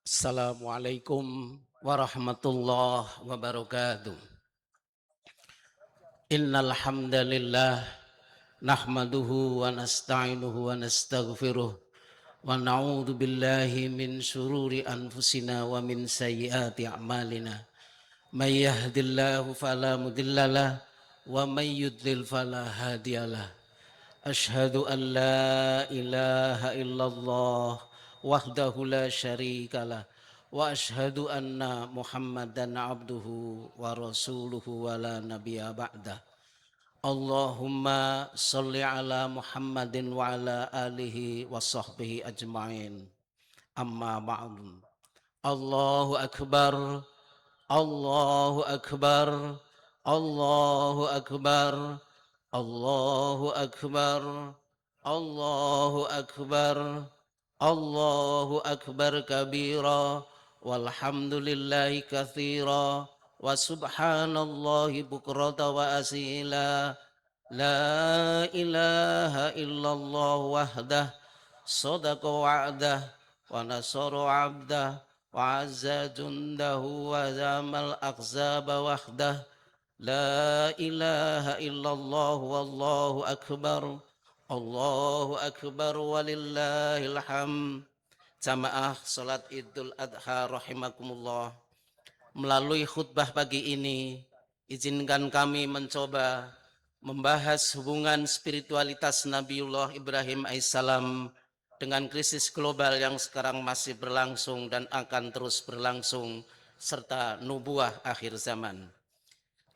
Assalamualaikum warahmatullahi wabarakatuh. Innal hamdalillah nahmaduhu wa nasta'inuhu wa nastaghfiruh wa na'udzu billahi min syururi anfusina wa min sayyiati a'malina. May yahdihillahu fala mudhillalah wa may yudlil fala hadiyalah. Asyhadu an la ilaha illallah wahdahu la syarikalah wa asyhadu anna Muhammadan abduhu wa rasuluhu wa la nabiyya ba'dah. Allahumma shalli ala Muhammadin wa ala alihi wa sahbihi ajmain. Amma ba'du. Allahu akbar. Allahu akbar. Allahu akbar. Allahu akbar. Allahu akbar. Allahu akbar kabira walhamdulillahi katsira wa subhanallahi bukrata wa asila. La ilaha illallah wahdah sadaqa wa'dah wa nasara 'abdah wa azza jundahu wa zamal akhzaba wahdah. La ilaha illallah wallahu akbar. Allahu akbar walillahil hamd. Jamaah salat Idul Adha rahimakumullah. Melalui khutbah pagi ini, izinkan kami mencoba membahas hubungan spiritualitas Nabiullah Ibrahim alaihissalam dengan krisis global yang sekarang masih berlangsung dan akan terus berlangsung, serta nubuah akhir zaman.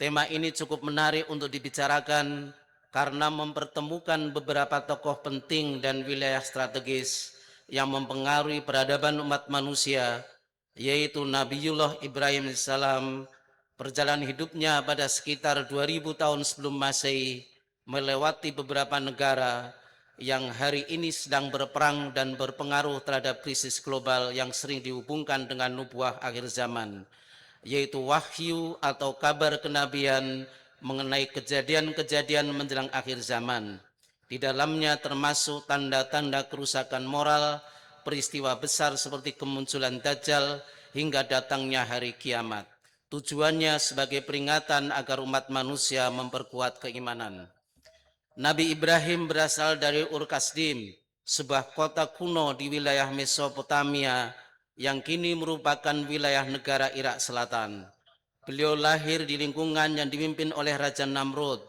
Tema ini cukup menarik untuk dibicarakan karena mempertemukan beberapa tokoh penting dan wilayah strategis yang mempengaruhi peradaban umat manusia, yaitu Nabiullah Ibrahim alaihissalam. Perjalanan hidupnya pada sekitar 2000 tahun sebelum Masehi melewati beberapa negara yang hari ini sedang berperang dan berpengaruh terhadap krisis global yang sering dihubungkan dengan nubuah akhir zaman, yaitu wahyu atau kabar kenabian mengenai kejadian-kejadian menjelang akhir zaman. Di dalamnya termasuk tanda-tanda kerusakan moral, peristiwa besar seperti kemunculan Dajjal hingga datangnya hari kiamat. Tujuannya sebagai peringatan agar umat manusia memperkuat keimanan. Nabi Ibrahim berasal dari Ur-Kasdim, sebuah kota kuno di wilayah Mesopotamia yang kini merupakan wilayah negara Irak Selatan. Beliau lahir di lingkungan yang dipimpin oleh Raja Namrud.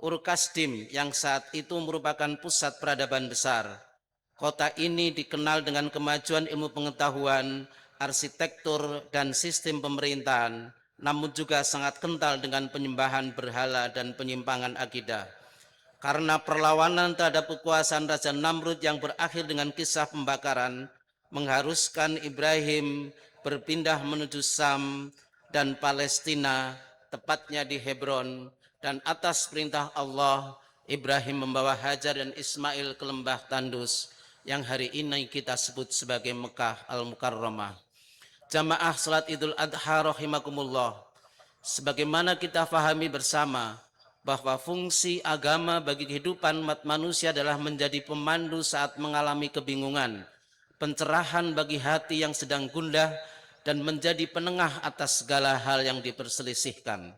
Ur-Kasdim yang saat itu merupakan pusat peradaban besar. Kota ini dikenal dengan kemajuan ilmu pengetahuan, arsitektur, dan sistem pemerintahan, namun juga sangat kental dengan penyembahan berhala dan penyimpangan akidah. Karena perlawanan terhadap kekuasaan Raja Namrud yang berakhir dengan kisah pembakaran, mengharuskan Ibrahim berpindah menuju Sam dan Palestina, tepatnya di Hebron, dan atas perintah Allah, Ibrahim membawa Hajar dan Ismail ke lembah Tandus, yang hari ini kita sebut sebagai Mekah Al-Mukarramah. Jamaah salat Idul Adha rahimakumullah, sebagaimana kita fahami bersama bahwa fungsi agama bagi kehidupan umat manusia adalah menjadi pemandu saat mengalami kebingungan, pencerahan bagi hati yang sedang gundah, dan menjadi penengah atas segala hal yang diperselisihkan.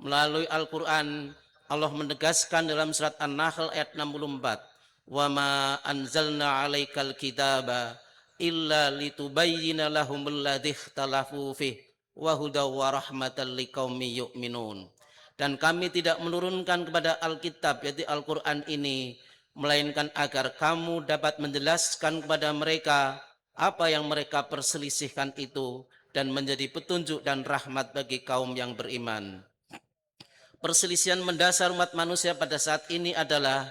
Melalui Al-Quran, Allah menegaskan dalam surat An-Nahl ayat 64, wa ma anzalna alaikal kitaba illa litubayyina lahumul ladzi ikhtalafu fih wa hudaw wa rahmatan liqaumi yu'minun. Dan kami tidak menurunkan kepada Alkitab, yaitu Al-Quran ini, melainkan agar kamu dapat menjelaskan kepada mereka apa yang mereka perselisihkan itu, dan menjadi petunjuk dan rahmat bagi kaum yang beriman. Perselisihan mendasar umat manusia pada saat ini adalah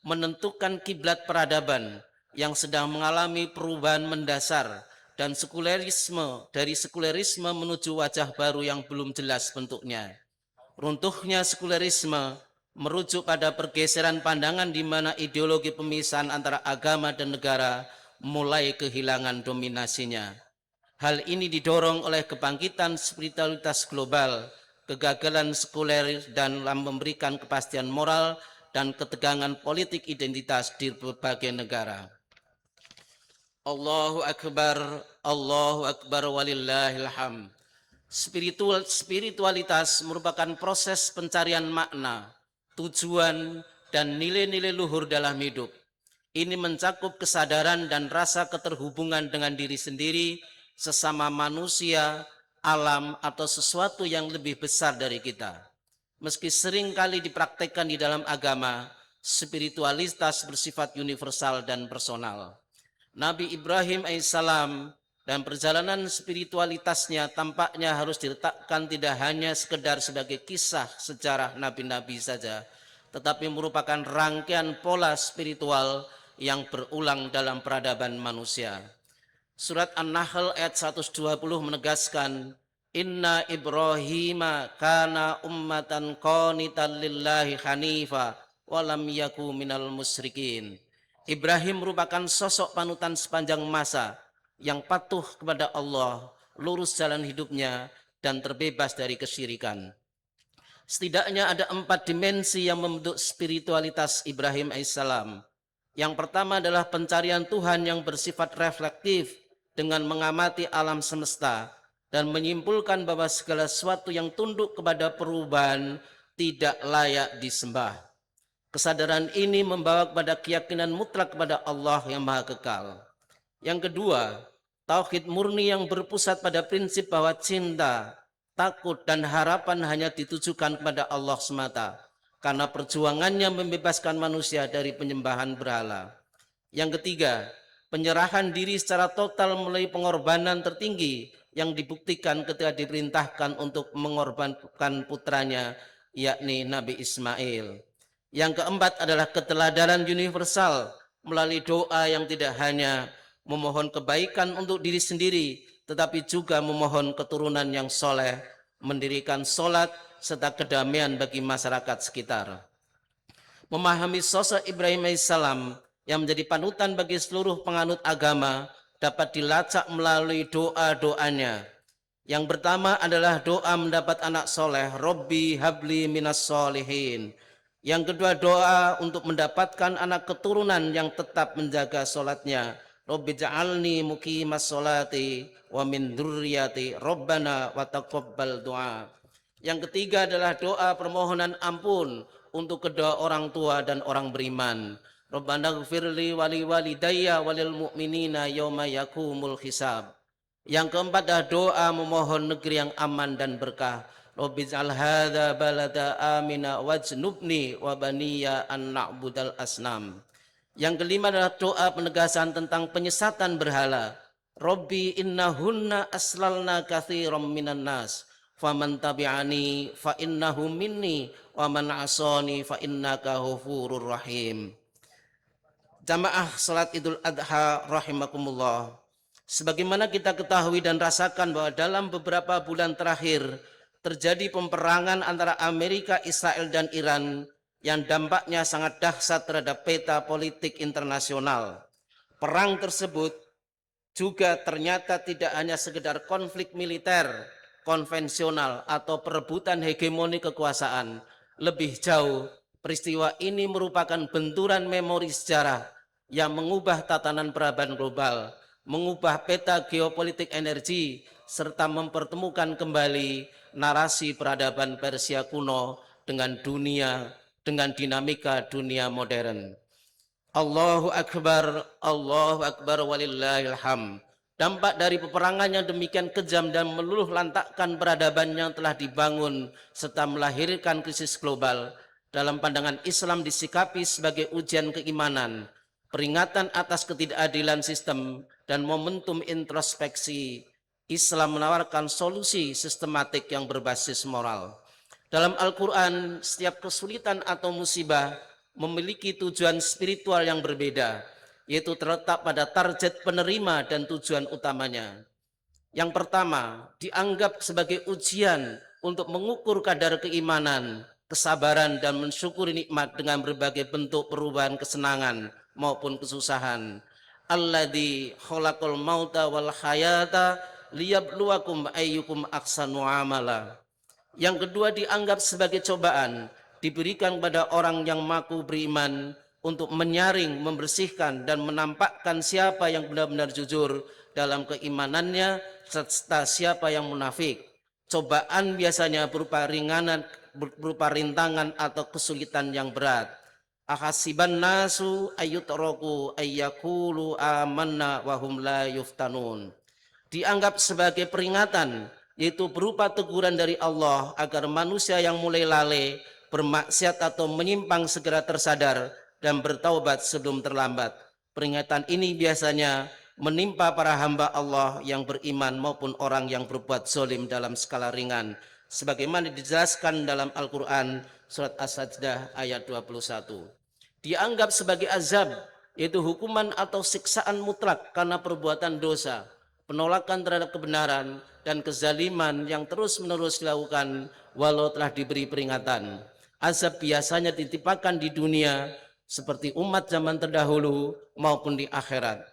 menentukan kiblat peradaban yang sedang mengalami perubahan mendasar dan sekulerisme, dari sekulerisme menuju wajah baru yang belum jelas bentuknya. Runtuhnya sekulerisme merujuk pada pergeseran pandangan di mana ideologi pemisahan antara agama dan negara mulai kehilangan dominasinya. Hal ini didorong oleh kebangkitan spiritualitas global, kegagalan sekuler, dan memberikan kepastian moral dan ketegangan politik identitas di berbagai negara. Allahu Akbar, Allahu Akbar walillahil hamd. Spiritualitas merupakan proses pencarian makna, tujuan, dan nilai-nilai luhur dalam hidup. Ini mencakup kesadaran dan rasa keterhubungan dengan diri sendiri, sesama manusia, alam, atau sesuatu yang lebih besar dari kita. Meski sering kali dipraktekkan di dalam agama, spiritualitas bersifat universal dan personal. Nabi Ibrahim alaihissalam dan perjalanan spiritualitasnya tampaknya harus diletakkan tidak hanya sekedar sebagai kisah sejarah nabi-nabi saja, tetapi merupakan rangkaian pola spiritual yang berulang dalam peradaban manusia. Surat An-Nahl ayat 120 menegaskan, Inna Ibrahima kana ummatan qanitan lillahi hanifa walam yaku minal musyrikin. Ibrahim merupakan sosok panutan sepanjang masa yang patuh kepada Allah, lurus jalan hidupnya, dan terbebas dari kesyirikan. Setidaknya ada 4 dimensi yang membentuk spiritualitas Ibrahim alaihissalam. Yang pertama adalah pencarian Tuhan yang bersifat reflektif dengan mengamati alam semesta dan menyimpulkan bahwa segala sesuatu yang tunduk kepada perubahan tidak layak disembah. Kesadaran ini membawa kepada keyakinan mutlak kepada Allah yang Maha Kekal. Yang kedua, tauhid murni yang berpusat pada prinsip bahwa cinta, takut, dan harapan hanya ditujukan kepada Allah semata, karena perjuangannya membebaskan manusia dari penyembahan berhala. Yang ketiga, penyerahan diri secara total melalui pengorbanan tertinggi yang dibuktikan ketika diperintahkan untuk mengorbankan putranya, yakni Nabi Ismail. Yang keempat adalah keteladanan universal melalui doa yang tidak hanya memohon kebaikan untuk diri sendiri, tetapi juga memohon keturunan yang soleh, mendirikan sholat, serta kedamaian bagi masyarakat sekitar. Memahami sosok Ibrahim alaihissalam yang menjadi panutan bagi seluruh penganut agama dapat dilacak melalui doa-doanya. Yang pertama adalah doa mendapat anak soleh, Robbi habli minas solihin. Yang kedua doa untuk mendapatkan anak keturunan yang tetap menjaga sholatnya. Robbi ja'alni muqimas sholati wa min dzurriyyati Rabbana wa taqabbal du'a. Yang ketiga adalah doa permohonan ampun untuk kedua orang tua dan orang beriman. Rabbana gfirli wali walidayya walil mu'minina yawma yakumul hisab. Yang keempat adalah doa memohon negeri yang aman dan berkah. Rabbij'al hadza balada amina wajnubni wa baniya an na'budal asnam. Yang kelima adalah doa penegasan tentang penyesatan berhala. Rabbi innahunna aslalna katsiran minan nas faman tabi'ani fa innahu minni wa man 'asani fa innaka ghafurur rahim. Jamaah salat Idul Adha rahimakumullah. Sebagaimana kita ketahui dan rasakan bahwa dalam beberapa bulan terakhir terjadi peperangan antara Amerika, Israel, dan Iran yang dampaknya sangat dahsyat terhadap peta politik internasional. Perang tersebut juga ternyata tidak hanya sekedar konflik militer konvensional atau perebutan hegemoni kekuasaan. Lebih jauh, peristiwa ini merupakan benturan memori sejarah yang mengubah tatanan peradaban global, mengubah peta geopolitik energi, serta mempertemukan kembali narasi peradaban Persia kuno dengan dinamika dunia modern. Allahu Akbar walillahil hamd. Dampak dari peperangan yang demikian kejam dan meluluh lantakkan peradaban yang telah dibangun serta melahirkan krisis global dalam pandangan Islam disikapi sebagai ujian keimanan, peringatan atas ketidakadilan sistem, dan momentum introspeksi. Islam menawarkan solusi sistematik yang berbasis moral. Dalam Al-Quran, setiap kesulitan atau musibah memiliki tujuan spiritual yang berbeda, yaitu terletak pada target penerima dan tujuan utamanya. Yang pertama, dianggap sebagai ujian untuk mengukur kadar keimanan, kesabaran, dan mensyukuri nikmat dengan berbagai bentuk perubahan kesenangan maupun kesusahan. Alladzi khalaqal mauta wal hayata liyabluwakum ayyukum ahsanu amala. Yang kedua dianggap sebagai cobaan diberikan kepada orang yang mampu beriman untuk menyaring, membersihkan dan menampakkan siapa yang benar-benar jujur dalam keimanannya serta siapa yang munafik. Cobaan biasanya berupa rintangan atau kesulitan yang berat. Ahasiban nasu ayyutraku ayyakulu amanna wahum la yuftanun. Dianggap sebagai peringatan, yaitu berupa teguran dari Allah agar manusia yang mulai lalai, bermaksiat atau menyimpang segera tersadar dan bertaubat sebelum terlambat. Peringatan ini biasanya menimpa para hamba Allah yang beriman maupun orang yang berbuat zalim dalam skala ringan, sebagaimana dijelaskan dalam Al-Quran surat As-Sajdah ayat 21. Dianggap sebagai azab, yaitu hukuman atau siksaan mutlak karena perbuatan dosa, penolakan terhadap kebenaran dan kezaliman yang terus-menerus dilakukan walau telah diberi peringatan. Azab biasanya ditimpakan di dunia seperti umat zaman terdahulu maupun di akhirat.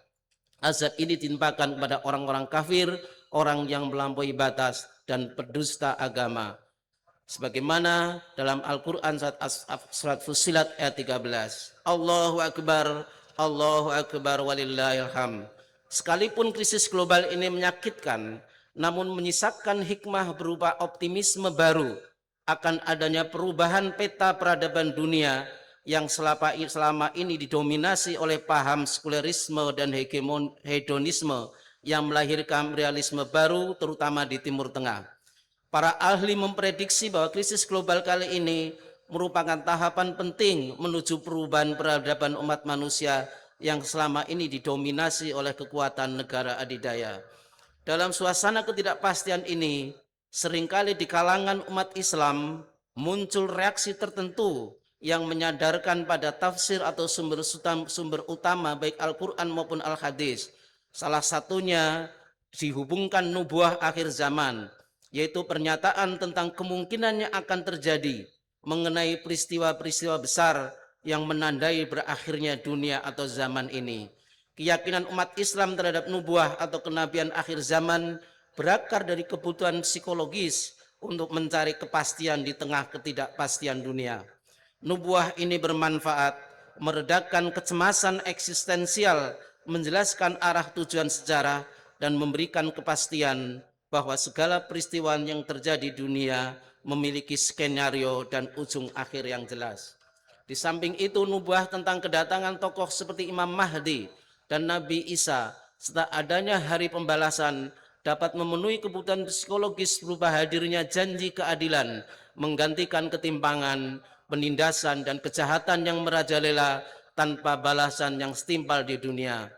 Azab ini ditimpakan kepada orang-orang kafir, orang yang melampaui batas dan pendusta agama. Sebagaimana dalam Al-Quran surat Fussilat ayat 13. Allahu Akbar walillahilham. Sekalipun krisis global ini menyakitkan, namun menyisakan hikmah berupa optimisme baru akan adanya perubahan peta peradaban dunia yang selama ini didominasi oleh paham sekulerisme dan hedonisme yang melahirkan realisme baru terutama di Timur Tengah. Para ahli memprediksi bahwa krisis global kali ini merupakan tahapan penting menuju perubahan peradaban umat manusia yang selama ini didominasi oleh kekuatan negara adidaya. Dalam suasana ketidakpastian ini, seringkali di kalangan umat Islam muncul reaksi tertentu yang menyadarkan pada tafsir atau sumber utama baik Al-Quran maupun Al-Hadis. Salah satunya dihubungkan nubuah akhir zaman, yaitu pernyataan tentang kemungkinannya akan terjadi mengenai peristiwa-peristiwa besar yang menandai berakhirnya dunia atau zaman ini. Keyakinan umat Islam terhadap nubuah atau kenabian akhir zaman berakar dari kebutuhan psikologis untuk mencari kepastian di tengah ketidakpastian dunia. Nubuah ini bermanfaat meredakan kecemasan eksistensial, menjelaskan arah tujuan sejarah dan memberikan kepastian bahwa segala peristiwa yang terjadi di dunia memiliki skenario dan ujung akhir yang jelas. Di samping itu, nubuah tentang kedatangan tokoh seperti Imam Mahdi dan Nabi Isa serta adanya hari pembalasan dapat memenuhi kebutuhan psikologis berupa hadirnya janji keadilan, menggantikan ketimpangan, penindasan dan kejahatan yang merajalela tanpa balasan yang setimpal di dunia.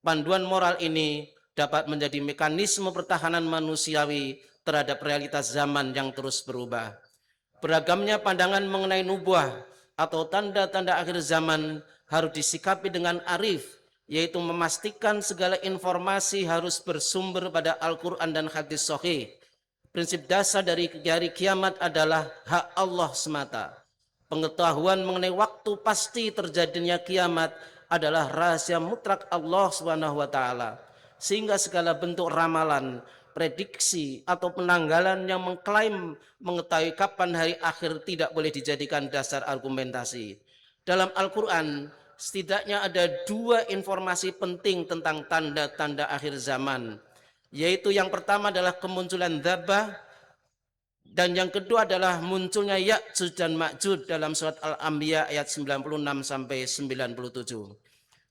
Panduan moral ini dapat menjadi mekanisme pertahanan manusiawi terhadap realitas zaman yang terus berubah. Beragamnya pandangan mengenai nubuah atau tanda-tanda akhir zaman harus disikapi dengan arif, yaitu memastikan segala informasi harus bersumber pada Al-Quran dan hadis sahih. Prinsip dasar dari hari kiamat adalah hak Allah semata. Pengetahuan mengenai waktu pasti terjadinya kiamat adalah rahasia mutlak Allah SWT, sehingga segala bentuk ramalan, prediksi atau penanggalan yang mengklaim mengetahui kapan hari akhir tidak boleh dijadikan dasar argumentasi. Dalam Al-Quran setidaknya ada dua informasi penting tentang tanda-tanda akhir zaman, yaitu yang pertama adalah kemunculan Dabah dan yang kedua adalah munculnya Ya'juj dan Ma'juj dalam surat Al-Anbiya ayat 96 sampai 97.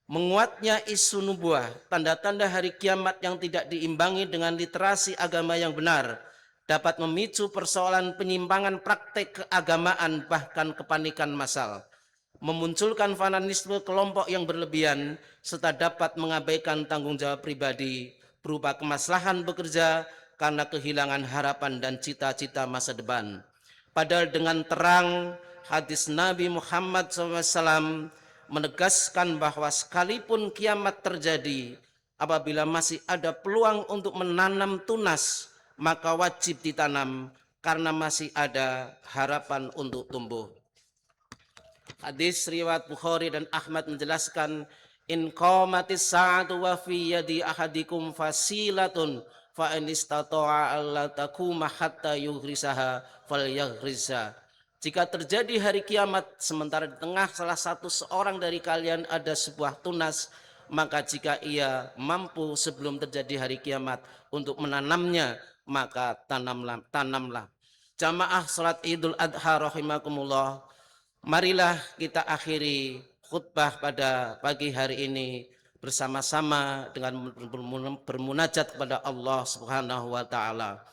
Menguatnya isu nubuah, tanda-tanda hari kiamat yang tidak diimbangi dengan literasi agama yang benar dapat memicu persoalan penyimpangan praktek keagamaan bahkan kepanikan massal, memunculkan fanatisme kelompok yang berlebihan serta dapat mengabaikan tanggung jawab pribadi berupa kemaslahan bekerja karena kehilangan harapan dan cita-cita masa depan. Padahal dengan terang hadis Nabi Muhammad SAW menegaskan bahwa sekalipun kiamat terjadi, apabila masih ada peluang untuk menanam tunas, maka wajib ditanam karena masih ada harapan untuk tumbuh. Hadis riwayat Bukhari dan Ahmad menjelaskan, in qamatis sa'atu wa fi yadi ahadikum fasilatun fa in istata'a alla takuma hatta yughrisaha falyaghrisha. Jika terjadi hari kiamat sementara di tengah salah satu seorang dari kalian ada sebuah tunas, maka jika ia mampu sebelum terjadi hari kiamat untuk menanamnya, maka tanamlah. Jamaah salat Idul Adha rahimakumullah, marilah kita akhiri khutbah pada pagi hari ini bersama-sama dengan bermunajat kepada Allah Subhanahu wa taala.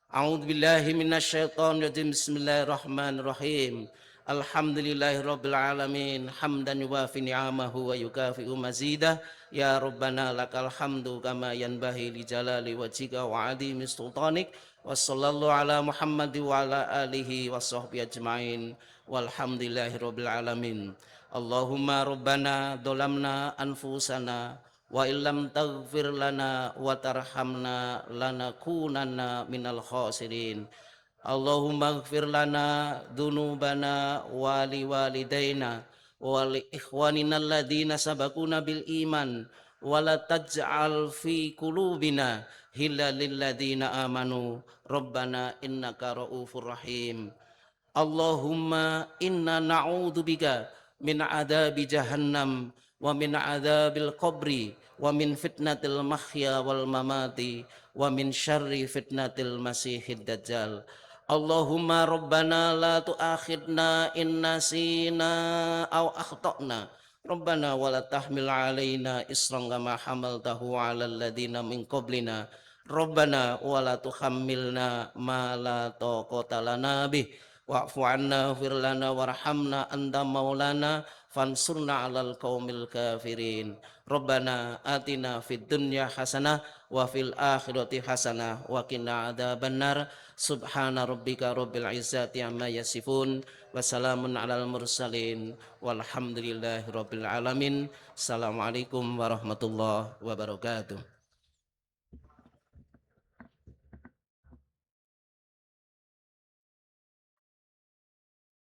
A'udzu billahi minasyaitonir rajim. Bismillahirrahmanirrahim. Alhamdulillahirabbil alamin hamdan yuwafi ni'amahu wa yukafi'u mazidah. Ya Rabbana lakal hamdu kama yanbahi li jalali wajhika wa 'azimi sultanik. Wassallallahu ala Muhammad wa ala alihi washabbihi ajmain. Walhamdulillahirabbil alamin. Allahumma rabbana dolamna anfusana wa illam taghfir lana wa tarhamna lanakunanna minal khasirin. Allahumma ighfir lana dzunubana wa liwalidayna wa li ikhwanina alladhina sabaquna bil iman wa la taj'al fi qulubina ghillan lil ladzina amanu rabbana innaka raufur rahim. Allahumma inna na'udzubika min adabi jahannam wa min adabil qabri wa min fitnatil mahya wal mamati wa min syarri fitnatil masihid dajjal. Allahumma rabbana la tu'akhidna in nasina aw akhtana. Rabbana wa la tahmil alaina isran kama hamaltahu ala alladhina min qablina. Rabbana wa la tuhammilna ma la taqata lana bih. Wa'fu anna fir lana warhamna anta maulana fansurna 'alal qaumil kafirin. Rabbana atina fid dunya hasanah wa fil akhirati hasanah wa qina adzabannar. Subhana rabbika rabbil izzati amma yasifun wa salamun 'alal mursalin walhamdulillahi rabbil alamin. Assalamualaikum warahmatullahi wabarakatuh.